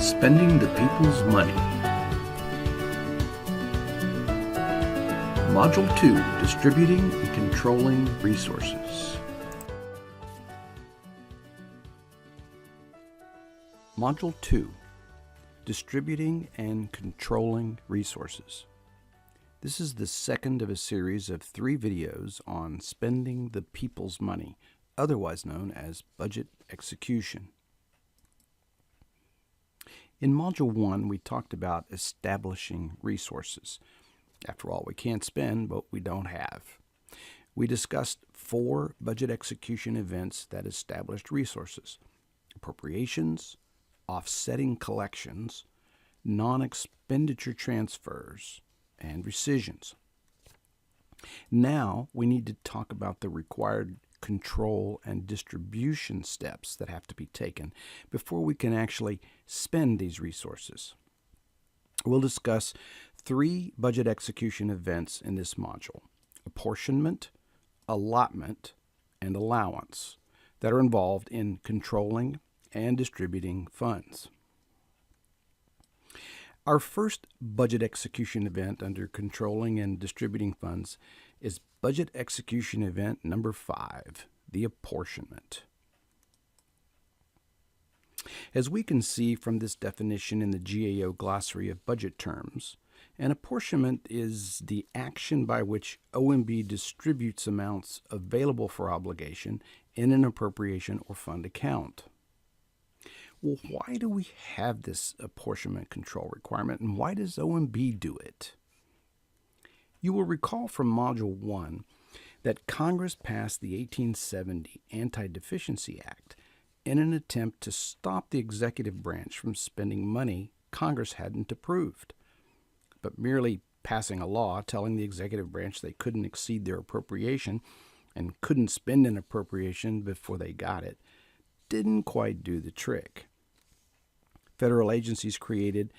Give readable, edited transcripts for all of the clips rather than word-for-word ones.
Spending the People's Money. Module 2, Distributing and Controlling Resources. Module 2, Distributing and Controlling Resources. This is the second of a series of 3 videos on spending the people's money, otherwise known as budget execution. In Module 1, we talked about establishing resources. After all, we can't spend what we don't have. We discussed 4 budget execution events that established resources: appropriations, offsetting collections, non-expenditure transfers, and rescissions. Now we need to talk about the required control and distribution steps that have to be taken before we can actually spend these resources. We'll discuss 3 budget execution events in this module: apportionment, allotment, and allowance, that are involved in controlling and distributing funds. Our first budget execution event under controlling and distributing funds is budget execution event number 5, the apportionment. As we can see from this definition in the GAO Glossary of Budget Terms, an apportionment is the action by which OMB distributes amounts available for obligation in an appropriation or fund account. Well, why do we have this apportionment control requirement, and why does OMB do it? You will recall from Module 1 that Congress passed the 1870 Anti-Deficiency Act in an attempt to stop the executive branch from spending money Congress hadn't approved. But merely passing a law telling the executive branch they couldn't exceed their appropriation and couldn't spend an appropriation before they got it didn't quite do the trick. Federal agencies created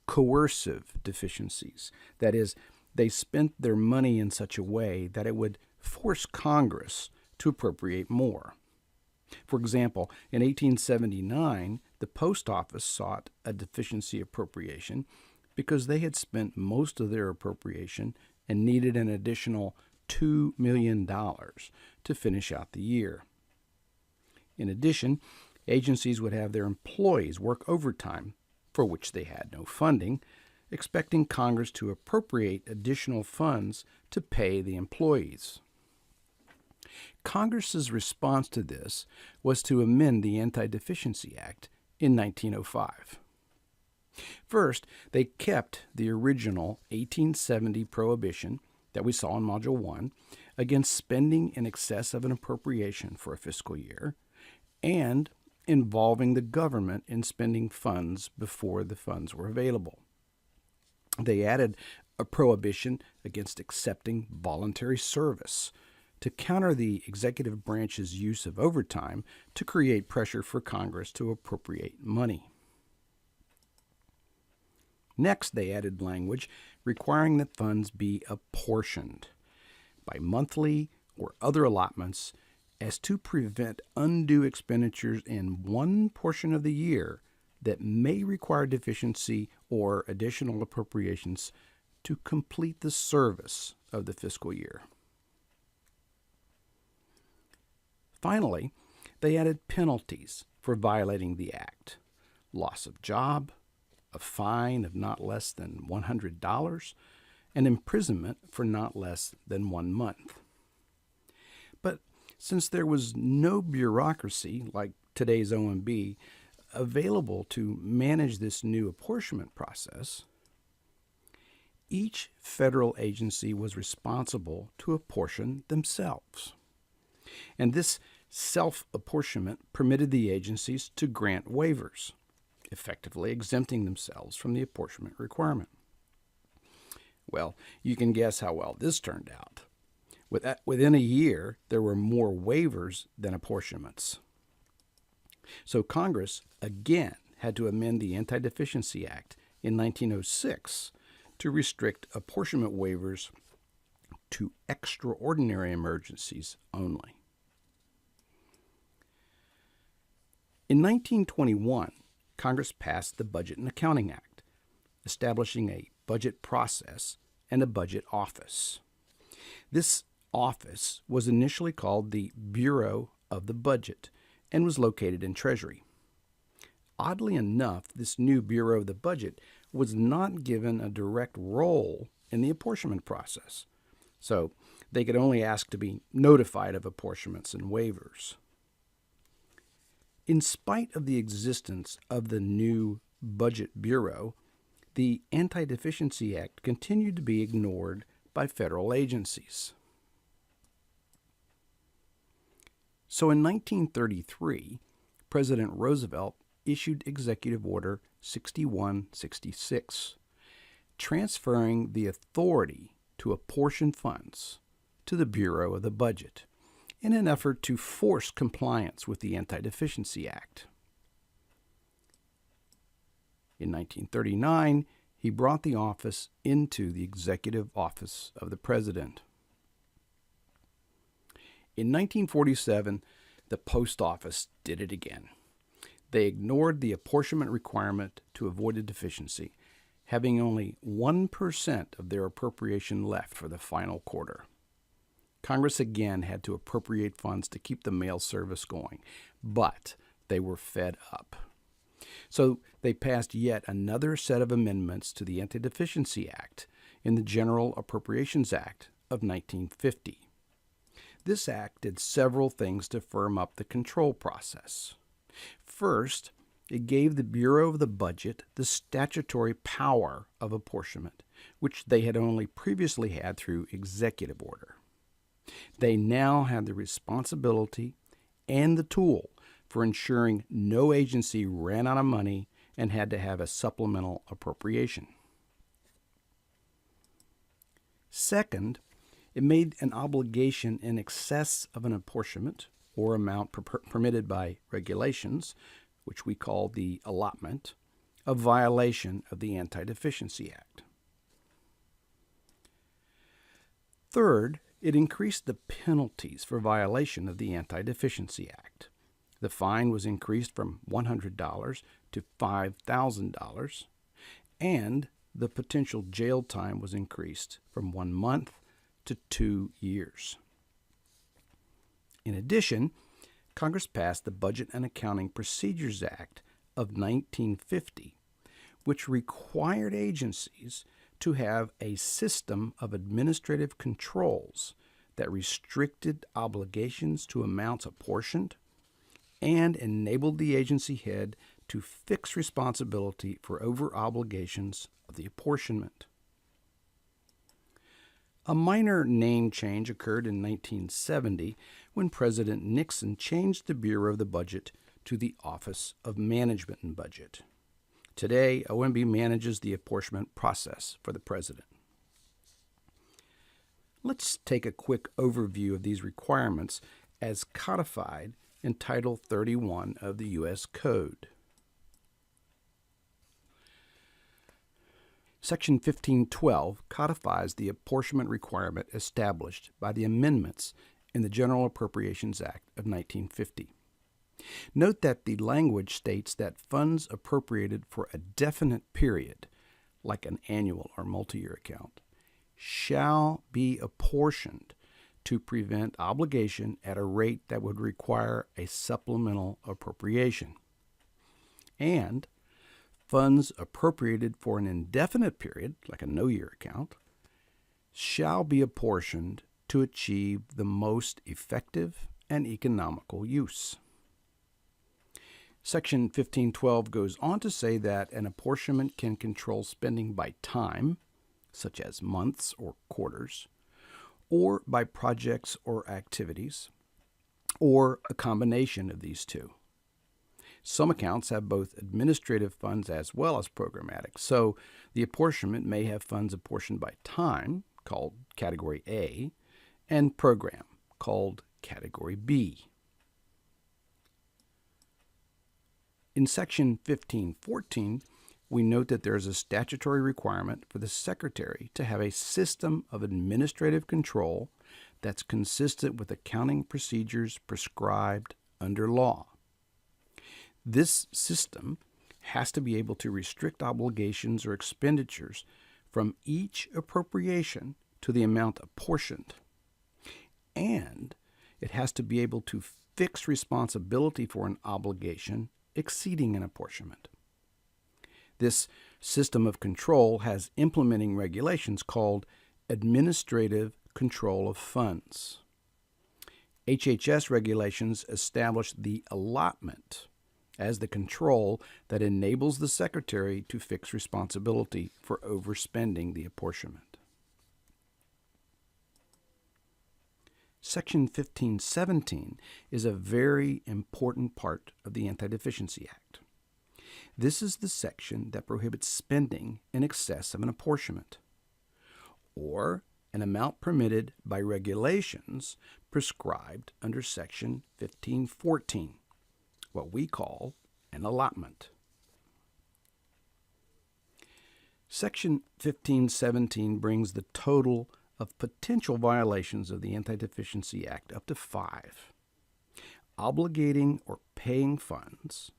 coercive deficiencies. That is, they spent their money in such a way that it would force Congress to appropriate more. For example, in 1879, the Post Office sought a deficiency appropriation because they had spent most of their appropriation and needed an additional $2 million to finish out the year. In addition, agencies would have their employees work overtime, for which they had no funding, expecting Congress to appropriate additional funds to pay the employees. Congress's response to this was to amend the Anti-Deficiency Act in 1905. First, they kept the original 1870 prohibition that we saw in Module 1 against spending in excess of an appropriation for a fiscal year and involving the government in spending funds before the funds were available. They added a prohibition against accepting voluntary service to counter the executive branch's use of overtime to create pressure for Congress to appropriate money. Next, they added language requiring that funds be apportioned by monthly or other allotments as to prevent undue expenditures in one portion of the year that may require deficiency or additional appropriations to complete the service of the fiscal year. Finally, they added penalties for violating the Act: loss of job, a fine of not less than $100, and imprisonment for not less than 1 month. But since there was no bureaucracy like today's OMB available to manage this new apportionment process, each federal agency was responsible to apportion themselves. And this self-apportionment permitted the agencies to grant waivers, effectively exempting themselves from the apportionment requirement. Well, you can guess how well this turned out. Within a year, there were more waivers than apportionments. So Congress again had to amend the Anti-Deficiency Act in 1906 to restrict apportionment waivers to extraordinary emergencies only. In 1921, Congress passed the Budget and Accounting Act, establishing a budget process and a budget office. This office was initially called the Bureau of the Budget and was located in Treasury. Oddly enough, this new Bureau of the Budget was not given a direct role in the apportionment process, so they could only ask to be notified of apportionments and waivers. In spite of the existence of the new Budget Bureau, the Anti-Deficiency Act continued to be ignored by federal agencies. So in 1933, President Roosevelt issued Executive Order 6166, transferring the authority to apportion funds to the Bureau of the Budget in an effort to force compliance with the Anti-Deficiency Act. In 1939, he brought the office into the Executive Office of the President. In 1947, the Post Office did it again. They ignored the apportionment requirement to avoid a deficiency, having only 1% of their appropriation left for the final quarter. Congress again had to appropriate funds to keep the mail service going, but they were fed up. So they passed yet another set of amendments to the Anti-Deficiency Act in the General Appropriations Act of 1950. This act did several things to firm up the control process. First, it gave the Bureau of the Budget the statutory power of apportionment, which they had only previously had through executive order. They now had the responsibility and the tool for ensuring no agency ran out of money and had to have a supplemental appropriation. Second, it made an obligation in excess of an apportionment or amount permitted by regulations, which we call the allotment, a violation of the Anti-Deficiency Act. Third, it increased the penalties for violation of the Anti-Deficiency Act. The fine was increased from $100 to $5,000, and the potential jail time was increased from 1 month to 2 years. In addition, Congress passed the Budget and Accounting Procedures Act of 1950, which required agencies to have a system of administrative controls that restricted obligations to amounts apportioned and enabled the agency head to fix responsibility for over-obligations of the apportionment. A minor name change occurred in 1970 when President Nixon changed the Bureau of the Budget to the Office of Management and Budget. Today, OMB manages the apportionment process for the President. Let's take a quick overview of these requirements as codified in Title 31 of the U.S. Code. Section 1512 codifies the apportionment requirement established by the amendments in the General Appropriations Act of 1950. Note that the language states that funds appropriated for a definite period, like an annual or multi-year account, shall be apportioned to prevent obligation at a rate that would require a supplemental appropriation. And funds appropriated for an indefinite period, like a no-year account, shall be apportioned to achieve the most effective and economical use. Section 1512 goes on to say that an apportionment can control spending by time, such as months or quarters, or by projects or activities, or a combination of these two. Some accounts have both administrative funds as well as programmatic, so the apportionment may have funds apportioned by time, called Category A, and program, called Category B. In Section 1514, we note that there is a statutory requirement for the Secretary to have a system of administrative control that's consistent with accounting procedures prescribed under law. This system has to be able to restrict obligations or expenditures from each appropriation to the amount apportioned. And it has to be able to fix responsibility for an obligation exceeding an apportionment. This system of control has implementing regulations called Administrative Control of Funds. HHS regulations establish the allotment as the control that enables the Secretary to fix responsibility for overspending the apportionment. Section 1517 is a very important part of the Anti-Deficiency Act. This is the section that prohibits spending in excess of an apportionment, or an amount permitted by regulations prescribed under Section 1514, what we call an allotment. Section 1517 brings the total of potential violations of the Anti-Deficiency Act up to 5. Obligating or paying funds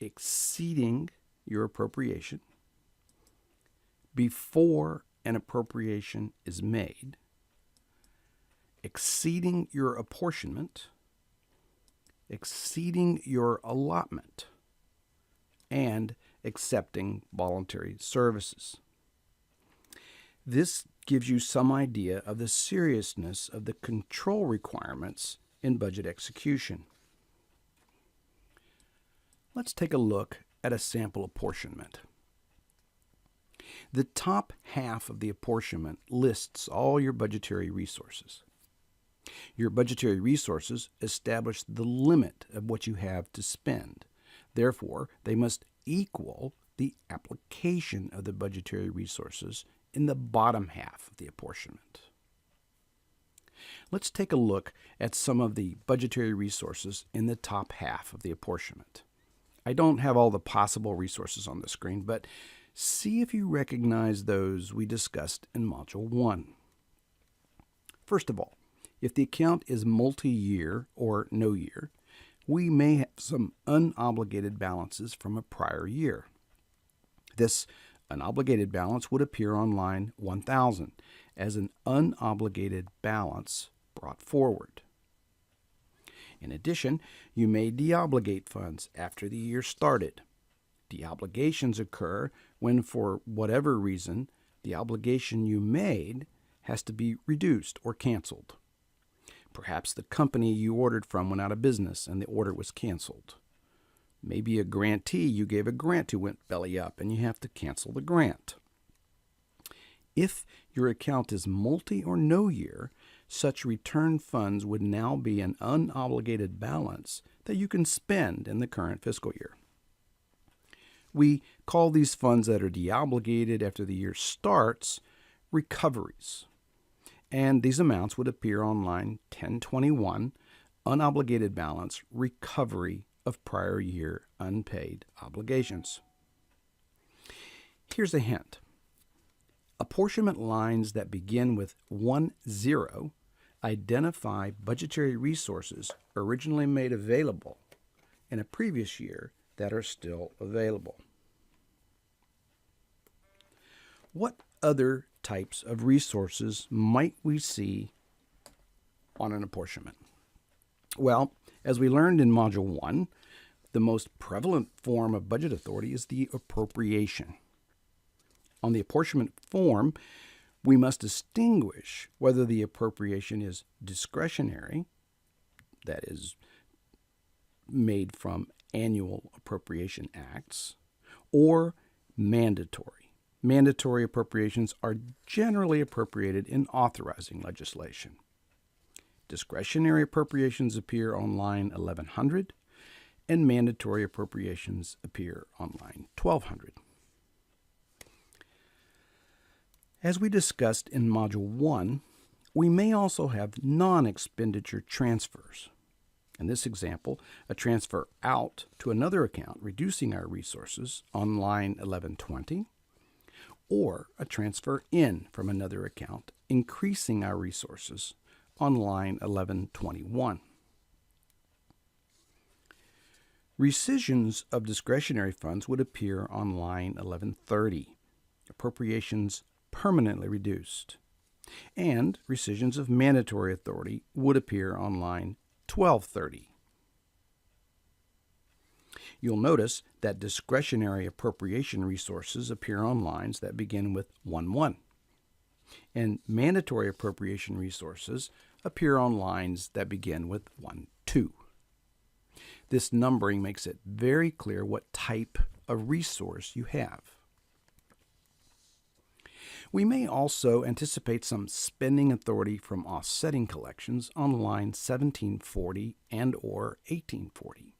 exceeding your appropriation before an appropriation is made, exceeding your apportionment, exceeding your allotment, and accepting voluntary services. This gives you some idea of the seriousness of the control requirements in budget execution. Let's take a look at a sample apportionment. The top half of the apportionment lists all your budgetary resources. Your budgetary resources establish the limit of what you have to spend. Therefore, they must equal the application of the budgetary resources in the bottom half of the apportionment. Let's take a look at some of the budgetary resources in the top half of the apportionment. I don't have all the possible resources on the screen, but see if you recognize those we discussed in Module 1. First of all, if the account is multi-year or no year, we may have some unobligated balances from a prior year. This unobligated balance would appear on line 1000 as an unobligated balance brought forward. In addition, you may deobligate funds after the year started. Deobligations occur when, for whatever reason, the obligation you made has to be reduced or canceled. Perhaps the company you ordered from went out of business and the order was canceled. Maybe a grantee you gave a grant to went belly up and you have to cancel the grant. If your account is multi or no year, such return funds would now be an unobligated balance that you can spend in the current fiscal year. We call these funds that are deobligated after the year starts recoveries, and these amounts would appear on line 1021, unobligated balance, recovery of prior year unpaid obligations. Here's a hint. Apportionment lines that begin with 10 identify budgetary resources originally made available in a previous year that are still available. What other types of resources might we see on an apportionment? Well, as we learned in Module 1, the most prevalent form of budget authority is the appropriation. On the apportionment form, we must distinguish whether the appropriation is discretionary, that is, made from annual appropriation acts, or mandatory. Mandatory appropriations are generally appropriated in authorizing legislation. Discretionary appropriations appear on line 1100, and mandatory appropriations appear on line 1200. As we discussed in Module 1, we may also have non-expenditure transfers. In this example, a transfer out to another account, reducing our resources on line 1120, or a transfer in from another account, increasing our resources on line 1121. Rescissions of discretionary funds would appear on line 1130, appropriations permanently reduced, and rescissions of mandatory authority would appear on line 1230. You'll notice that discretionary appropriation resources appear on lines that begin with 11, and mandatory appropriation resources appear on lines that begin with 12. This numbering makes it very clear what type of resource you have. We may also anticipate some spending authority from offsetting collections on line 1740 and or 1840.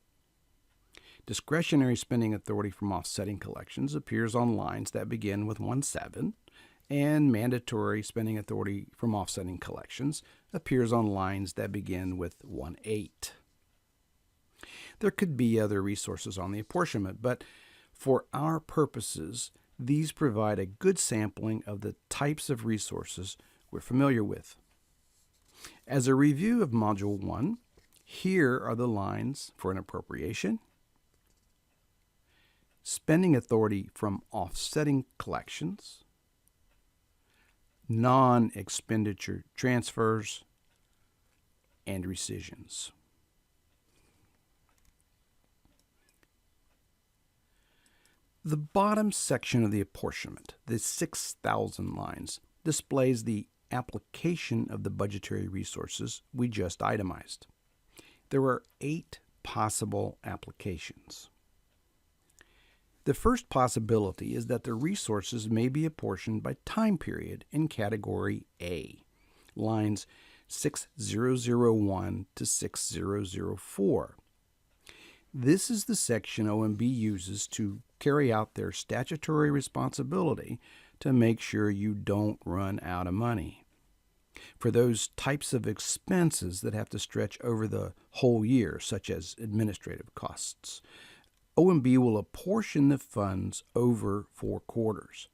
Discretionary spending authority from offsetting collections appears on lines that begin with 17, and mandatory spending authority from offsetting collections appears on lines that begin with 18. There could be other resources on the apportionment, but for our purposes, these provide a good sampling of the types of resources we're familiar with. As a review of Module 1, here are the lines for an appropriation, spending authority from offsetting collections, non-expenditure transfers, and rescissions. The bottom section of the apportionment, the 6,000 lines, displays the application of the budgetary resources we just itemized. There are 8 possible applications. The first possibility is that the resources may be apportioned by time period in Category A, lines 6001 to 6004. This is the section OMB uses to carry out their statutory responsibility to make sure you don't run out of money. For those types of expenses that have to stretch over the whole year, such as administrative costs, OMB will apportion the funds over 4 quarters.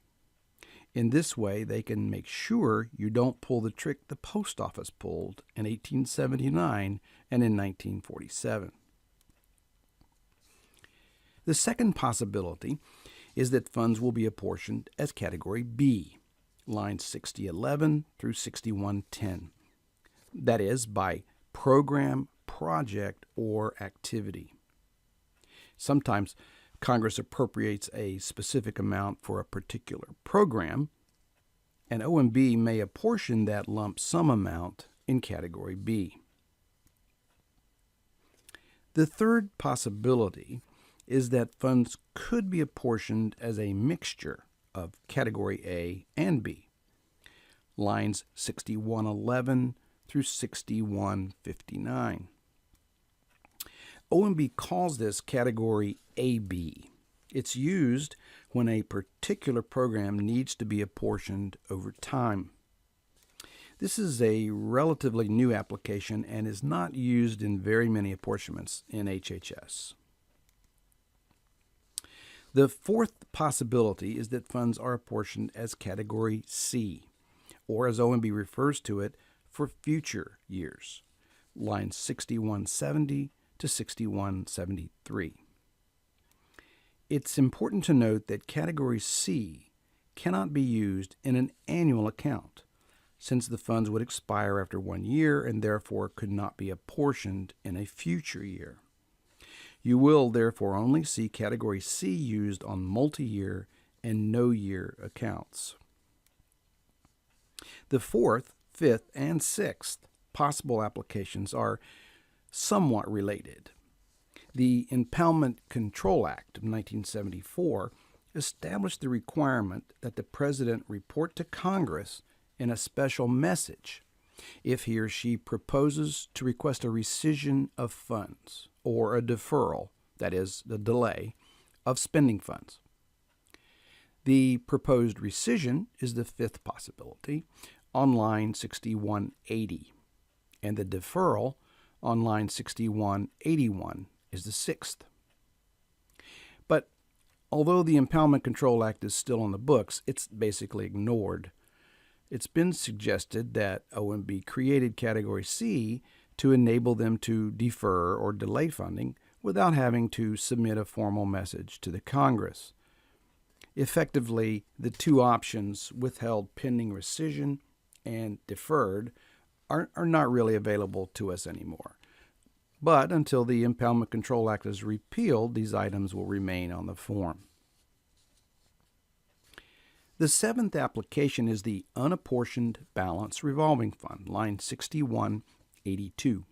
In this way, they can make sure you don't pull the trick the post office pulled in 1879 and in 1947. The second possibility is that funds will be apportioned as Category B, lines 6011 through 6110. That is, by program, project, or activity. Sometimes Congress appropriates a specific amount for a particular program, and OMB may apportion that lump sum amount in Category B. The third possibility is that funds could be apportioned as a mixture of Category A and B, lines 6111 through 6159. OMB calls this Category AB. It's used when a particular program needs to be apportioned over time. This is a relatively new application and is not used in very many apportionments in HHS. The fourth possibility is that funds are apportioned as Category C, or as OMB refers to it, for future years, lines 6170 to 6173. It's important to note that Category C cannot be used in an annual account, since the funds would expire after 1 year and therefore could not be apportioned in a future year. You will therefore only see Category C used on multi-year and no-year accounts. The fourth, fifth, and sixth possible applications are somewhat related. The Impoundment Control Act of 1974 established the requirement that the President report to Congress in a special message if he or she proposes to request a rescission of funds or a deferral, that is, the delay, of spending funds. The proposed rescission is the fifth possibility on line 6180, and the deferral on line 6181 is the sixth. But although the Impoundment Control Act is still on the books, it's basically ignored. It's been suggested that OMB created Category C to enable them to defer or delay funding without having to submit a formal message to the Congress. Effectively, the two options, withheld pending rescission and deferred, are not really available to us anymore. But until the Impoundment Control Act is repealed, these items will remain on the form. The seventh application is the Unapportioned Balance Revolving Fund, line 6182.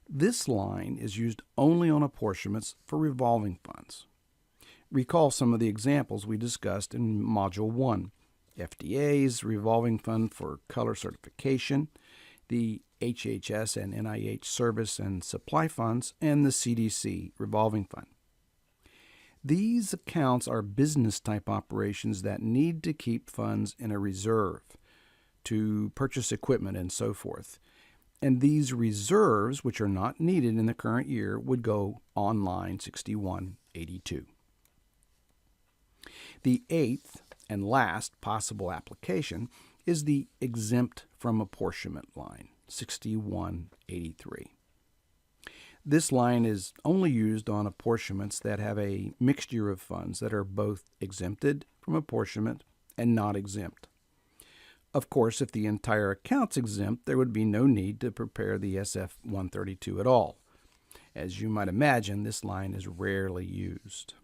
This line is used only on apportionments for revolving funds. Recall some of the examples we discussed in Module 1. FDA's revolving fund for color certification, the HHS and NIH service and supply funds, and the CDC revolving fund. These accounts are business-type operations that need to keep funds in a reserve to purchase equipment and so forth. And these reserves, which are not needed in the current year, would go on line 6182. The eighth and last possible application is the exempt from apportionment line, 6183. This line is only used on apportionments that have a mixture of funds that are both exempted from apportionment and not exempt. Of course, if the entire account's exempt, there would be no need to prepare the SF-132 at all. As you might imagine, this line is rarely used.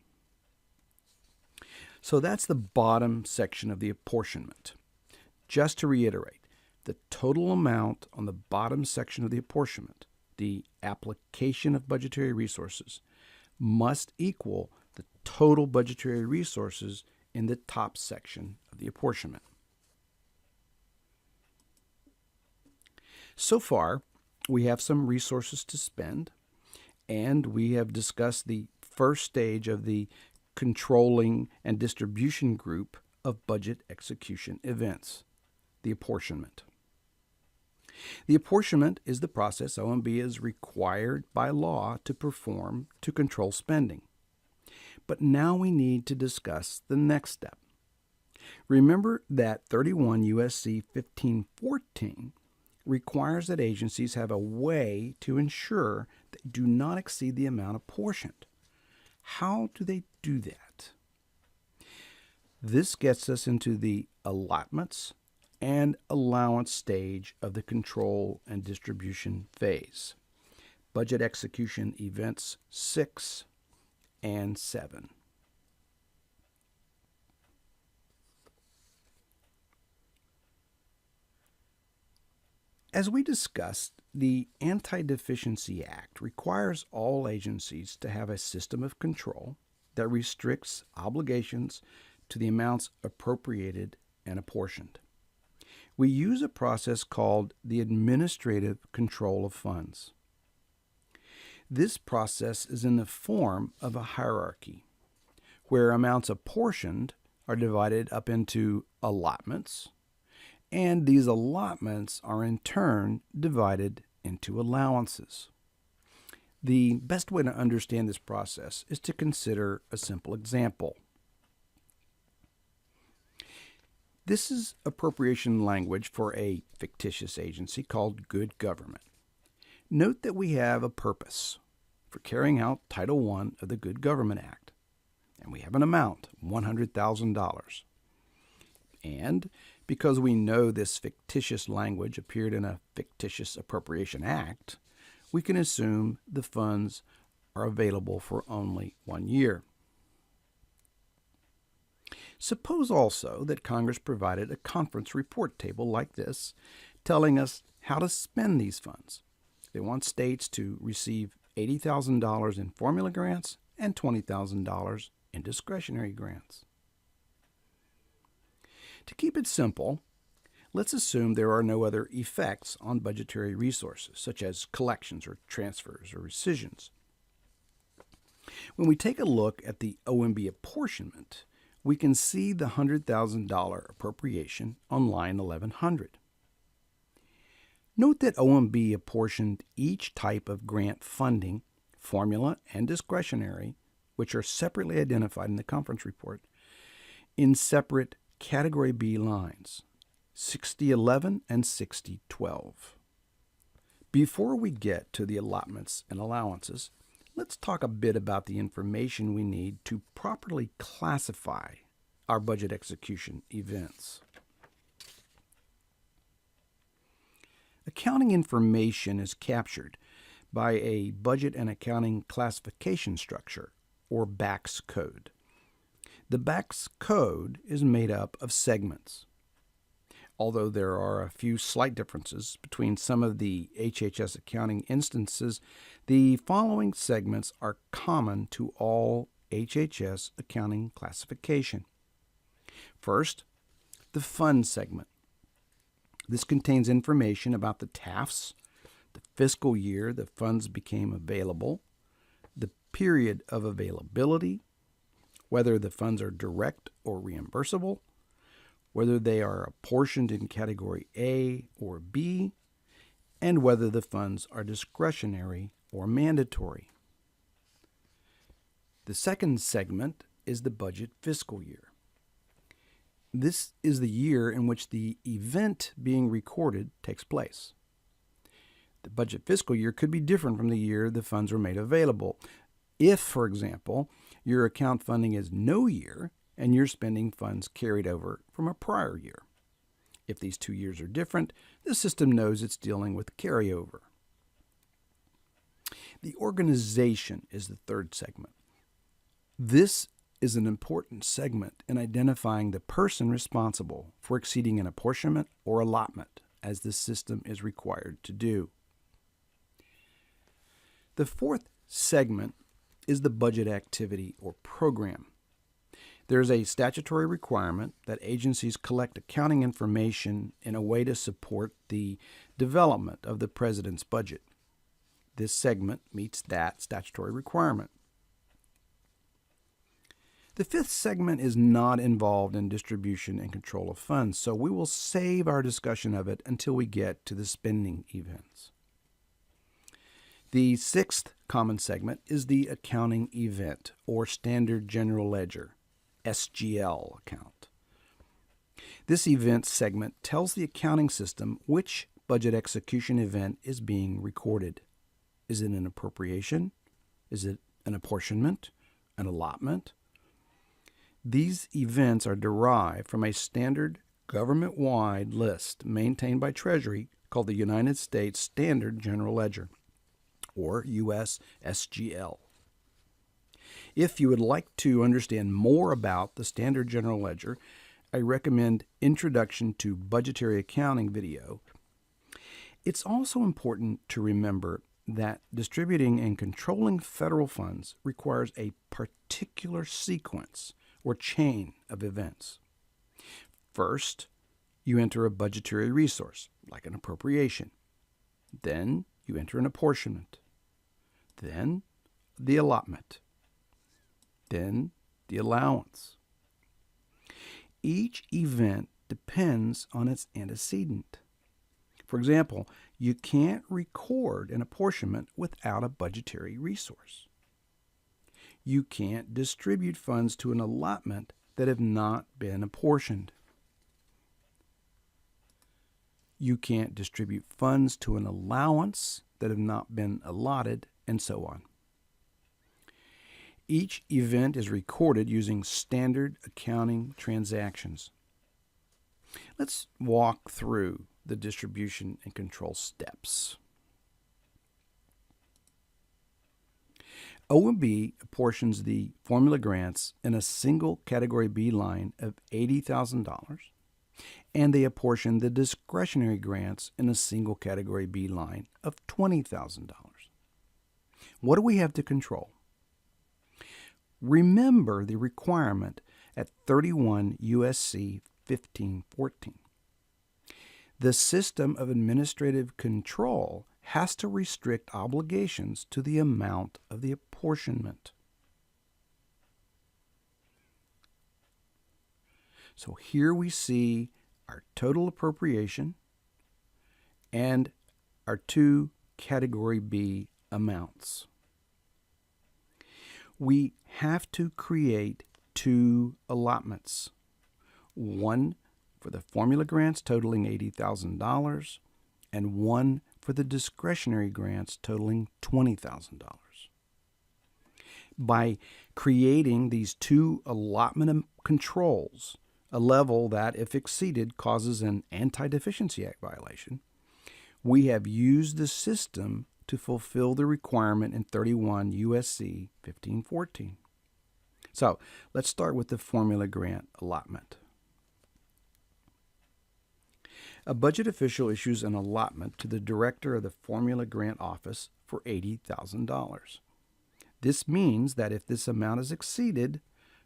So that's the bottom section of the apportionment. Just to reiterate, the total amount on the bottom section of the apportionment, the application of budgetary resources, must equal the total budgetary resources in the top section of the apportionment. So far, we have some resources to spend, and we have discussed the first stage of the controlling and distribution group of budget execution events, the apportionment. The apportionment is the process OMB is required by law to perform to control spending. But now we need to discuss the next step. Remember that 31 U.S.C. 1514 requires that agencies have a way to ensure they do not exceed the amount apportioned. How do they do that? This gets us into the allotments and allowance stage of the control and distribution phase. Budget execution events 6 and 7. As we discussed, the Anti-Deficiency Act requires all agencies to have a system of control that restricts obligations to the amounts appropriated and apportioned. We use a process called the administrative control of funds. This process is in the form of a hierarchy, where amounts apportioned are divided up into allotments, and these allotments are in turn divided into allowances. The best way to understand this process is to consider a simple example. This is appropriation language for a fictitious agency called Good Government. Note that we have a purpose for carrying out Title I of the Good Government Act, and we have an amount, $100,000. And because we know this fictitious language appeared in a fictitious appropriation act, we can assume the funds are available for only 1 year. Suppose also that Congress provided a conference report table like this, telling us how to spend these funds. They want states to receive $80,000 in formula grants and $20,000 in discretionary grants. To keep it simple, let's assume there are no other effects on budgetary resources, such as collections or transfers or rescissions. When we take a look at the OMB apportionment, we can see the $100,000 appropriation on line 1100. Note that OMB apportioned each type of grant funding, formula, and discretionary, which are separately identified in the conference report, in separate Category B lines, 6011 and 6012. Before we get to the allotments and allowances, Let's talk a bit about the information we need to properly classify our budget execution events. Accounting information is captured by a Budget and Accounting Classification Structure, or BACS code. The BACS code is made up of segments. Although there are a few slight differences between some of the HHS accounting instances, the following segments are common to all HHS accounting classification. First, the Fund segment. This contains information about the TAFs, the fiscal year the funds became available, the period of availability, whether the funds are direct or reimbursable, whether they are apportioned in Category A or B, and whether the funds are discretionary or mandatory. The second segment is the budget fiscal year. This is the year in which the event being recorded takes place. The budget fiscal year could be different from the year the funds were made available. If, for example, your account funding is no year and you're spending funds carried over from a prior year. If these 2 years are different, the system knows it's dealing with carryover. The organization is the third segment. This is an important segment in identifying the person responsible for exceeding an apportionment or allotment, as the system is required to do. The fourth segment is the budget activity or program. There is a statutory requirement that agencies collect accounting information in a way to support the development of the President's budget. This segment meets that statutory requirement. The fifth segment is not involved in distribution and control of funds, so we will save our discussion of it until we get to the spending events. The sixth common segment is the accounting event, or Standard General Ledger, SGL account. This event segment tells the accounting system which budget execution event is being recorded. Is it an appropriation? Is it an apportionment? An allotment? These events are derived from a standard government-wide list maintained by Treasury called the United States Standard General Ledger, or US SGL. If you would like to understand more about the Standard General Ledger, I recommend Introduction to Budgetary Accounting video. It's also important to remember that distributing and controlling federal funds requires a particular sequence or chain of events. First, you enter a budgetary resource, like an appropriation. Then you enter an apportionment. Then the allotment. Then the allowance. Each event depends on its antecedent. For example, you can't record an apportionment without a budgetary resource. You can't distribute funds to an allotment that have not been apportioned. You can't distribute funds to an allowance that have not been allotted, and so on. Each event is recorded using standard accounting transactions. Let's walk through the distribution and control steps. OMB apportions the formula grants in a single Category B line of $80,000, and they apportion the discretionary grants in a single Category B line of $20,000. What do we have to control? Remember the requirement at 31 U.S.C. 1514. The system of administrative control has to restrict obligations to the amount of the apportionment. So here we see our total appropriation and our two Category B amounts. We have to create two allotments, one for the formula grants totaling $80,000 and one for the discretionary grants totaling $20,000. by creating these two allotment controls, a level that, if exceeded, causes an Anti-Deficiency Act violation, we have used the system to fulfill the requirement in 31 U.S.C. 1514. So let's start with the formula grant allotment. A budget official issues an allotment to the director of the Formula Grant Office for $80,000. This means that if this amount is exceeded,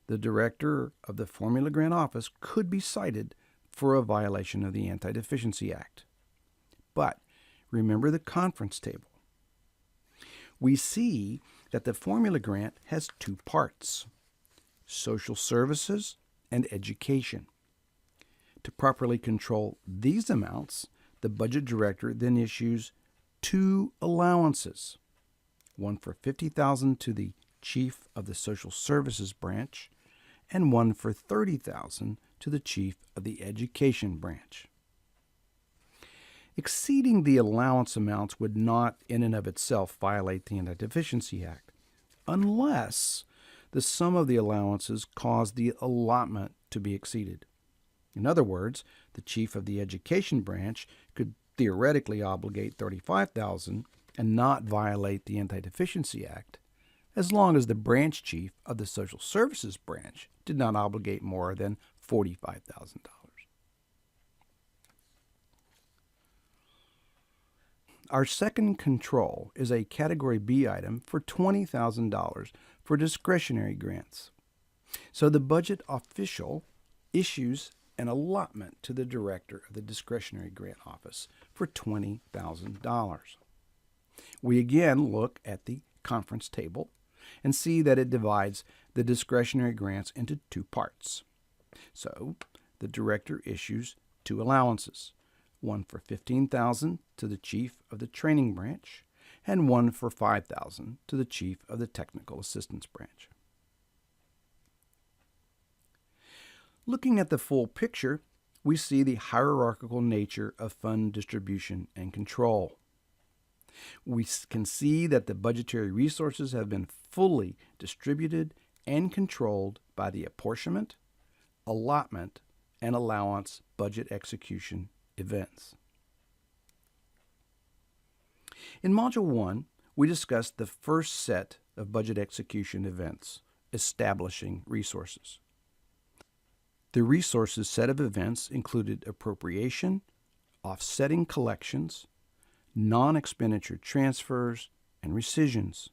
the director of the Formula Grant Office could be cited for a violation of the Anti-Deficiency Act. But remember the conference table. We see that the formula grant has two parts: social services and education. To properly control these amounts, the budget director then issues two allowances, one for $50,000 to the chief of the social services branch and one for $30,000 to the chief of the education branch. Exceeding the allowance amounts would not in and of itself violate the Anti-Deficiency Act, unless the sum of the allowances caused the allotment to be exceeded. In other words, the chief of the education branch could theoretically obligate $35,000 and not violate the Anti-Deficiency Act, as long as the branch chief of the social services branch did not obligate more than $45,000. Our second control is a Category B item for $20,000 for discretionary grants. So the budget official issues an allotment to the director of the Discretionary Grant Office for $20,000. We again look at the conference table and see that it divides the discretionary grants into two parts. So the director issues two allowances, one for $15,000 to the chief of the training branch and one for $5,000 to the chief of the technical assistance branch. Looking at the full picture, we see the hierarchical nature of fund distribution and control. We can see that the budgetary resources have been fully distributed and controlled by the apportionment, allotment, and allowance budget execution events. In Module 1, we discussed the first set of budget execution events, establishing resources. The resources set of events included appropriation, offsetting collections, non-expenditure transfers, and rescissions.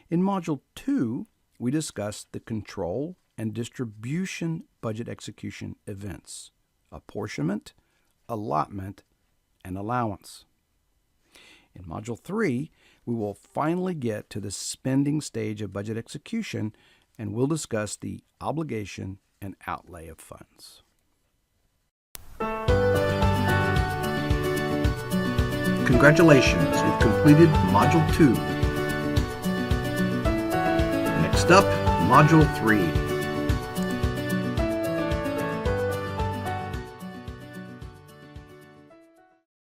In Module 2, we discussed the control and distribution budget execution events, apportionment, allotment, and allowance. In Module 3, we will finally get to the spending stage of budget execution, and we'll discuss the obligation and outlay of funds. Congratulations, you've completed Module 2. Next up, Module 3.